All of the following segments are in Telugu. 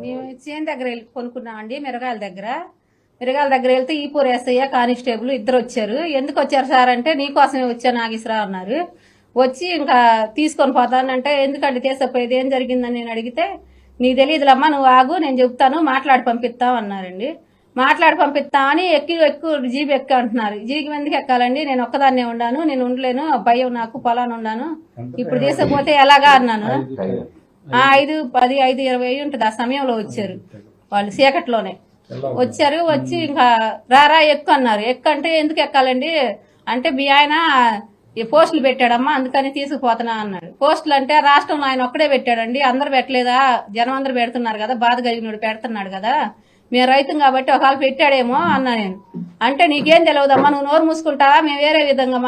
మేము చేను దగ్గర వెళ్ళి కొనుక్కున్నామండి మిరగాయల దగ్గర వెళ్తే ఈపూర్ ఎస్ఐ కానిస్టేబుల్ ఇద్దరు వచ్చారు. ఎందుకు వచ్చారు సార్ అంటే నీకోసమే వచ్చా నాగేశ్వరరావు అన్నారు. వచ్చి ఇంకా తీసుకొని పోతానంటే ఎందుకంటే తీసపోయేది ఏం జరిగిందని నేను అడిగితే నీకు తెలియదులమ్మా నువ్వు ఆగు నేను చెప్తాను మాట్లాడి పంపిస్తాం అన్నారండి. మాట్లాడి పంపిస్తామని ఎక్కువ జీబు ఎక్క అంటున్నారు. జీబు ఎందుకు ఎక్కాలండి నేను ఒక్కదాన్నే ఉండాను, నేను ఉండలేను, భయం నాకు పొలాన్ని ఉన్నాను, ఇప్పుడు తీసుకపోతే ఎలాగా అన్నాను. 5, 10, 5, 20 ఉంటుంది. ఆ సమయంలో వచ్చారు వాళ్ళు చీకట్లోనే వచ్చారు. వచ్చి ఇంకా రారా ఎక్కు అన్నారు. ఎక్కు అంటే ఎందుకు ఎక్కాలండి అంటే మీ ఆయన పోస్టులు పెట్టాడమ్మా అందుకని తీసుకుపోతున్నా అన్నాడు. పోస్టులు అంటే రాష్ట్రంలో ఆయన ఒక్కడే పెట్టాడండి, అందరు పెట్టలేదా, జనం అందరు పెడుతున్నారు కదా, బాధ కలిగినోడు పెడుతున్నాడు కదా, మేము రైతం కాబట్టి ఒకవేళ పెట్టాడేమో అన్నా నేను. అంటే నీకేం తెలియదమ్మా నువ్వు నోరు మూసుకుంటావా, మేము వేరే విధంగా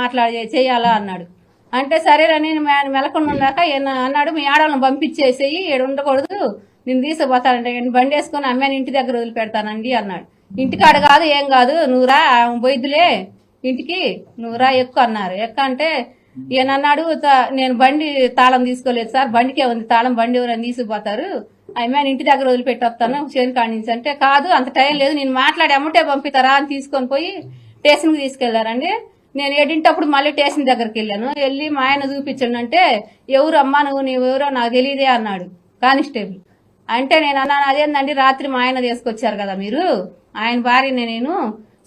చేయాలా అన్నాడు. అంటే సరేనని మెలకుండా ఉన్నాక అన్నాడు మీ ఆడవాళ్ళని పంపించేసేయి ఏడు ఉండకూడదు, నేను తీసుకుపోతానంటే బండి వేసుకుని అమ్మాయిని ఇంటి దగ్గర వదిలిపెడతానండి అన్నాడు. ఇంటికాడ కాదు ఏం కాదు నువ్వు రా బొయ్దులే ఇంటికి నువ్వు రా ఎక్కువ అన్నారు. ఎక్క అంటే ఈయన అన్నాడు నేను బండి తాళం తీసుకోలేదు సార్, బండికే ఉంది తాళం, బండి ఎవరైనా తీసుకుపోతారు, అమ్మాయిని ఇంటి దగ్గర వదిలిపెట్టి వస్తాను చేను కాడి నుంచి అంటే కాదు అంత టైం లేదు నేను మాట్లాడి అమ్ముటే పంపిస్తారా అని తీసుకొని పోయి స్టేషన్కి తీసుకెళ్లారండి. నేను ఏడింటప్పుడు మళ్ళీ స్టేషన్ దగ్గరికి వెళ్ళాను. వెళ్ళి మా ఆయన చూపించండి అంటే ఎవరు అమ్మా నువ్వెవరో నాకు తెలియదే అన్నాడు కానిస్టేబుల్. అంటే నేను అన్నాను అదేందండి రాత్రి మా ఆయన తీసుకొచ్చారు కదా మీరు, ఆయన భార్యని నేను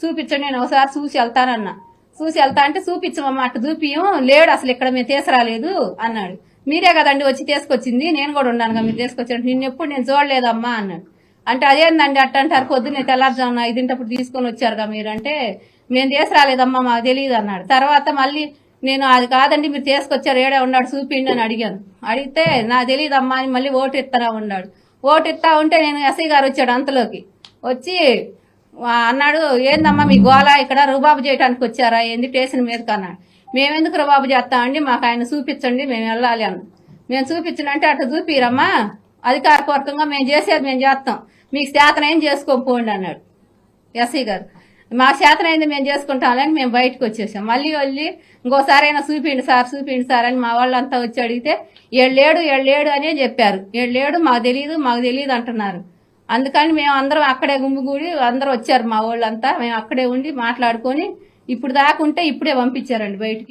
చూపించండి నేను ఒకసారి చూసి వెళ్తానన్నా. చూసి వెళ్తా అంటే చూపించమమ్మా అట్టు చూపియం లేడు అసలు ఇక్కడ మేము తీసుకురాలేదు అన్నాడు. మీరే కదండి వచ్చి తీసుకొచ్చింది నేను కూడా ఉన్నానుగా మీరు తీసుకొచ్చారు నిన్న ఎప్పుడు నేను చూడలేదమ్మా అన్నాడు. అంటే అదేందండి అట్ట అంటారు పొద్దున్నే తెల్లారుజామున 5 తీసుకొని వచ్చారుగా మీరు అంటే మేము తీసుకురాలేదమ్మా మాకు తెలియదు అన్నాడు. తర్వాత మళ్ళీ నేను అది కాదండి మీరు తీసుకొచ్చారు ఏడే ఉన్నాడు చూపిండి అని అడిగాను. అడిగితే నాకు తెలియదమ్మా అని మళ్ళీ ఓటు ఇస్తారా ఉన్నాడు. ఓటు ఇస్తా ఉంటే నేను ఎస్ఐ గారు వచ్చాడు అంతలోకి వచ్చి అన్నాడు ఏందమ్మా మీ గోళ ఇక్కడ రుబాబు చేయడానికి వచ్చారా ఏంది స్టేషన్ మీదకి అన్నాడు. మేమెందుకు రుబాబు చేస్తామండి మాకు ఆయన చూపించండి మేము వెళ్ళాలి అన్న. మేము చూపించనంటే అట్లా చూపిరమ్మా అధికారపూర్వకంగా మేము చేసేది మేము చేస్తాం, మీకు చేతనైంది చేసుకోకపోండి అన్నాడు ఎస్ఐ గారు. మా చేతనైంది మేము చేసుకుంటామని మేము బయటకు వచ్చేసాం. మళ్ళీ వెళ్ళి ఇంకోసారి అయినా చూపిండి సార్ అని మా వాళ్ళంతా వచ్చి అడిగితే ఏడు అనే చెప్పారు. ఏడు మాకు తెలియదు అంటున్నారు. అందుకని మేము అందరం అక్కడే గుమ్మిగూడి అందరూ వచ్చారు మా వాళ్ళంతా, మేము అక్కడే ఉండి మాట్లాడుకొని ఇప్పుడు దాకా ఉంటే ఇప్పుడే పంపించారండి బయటికి.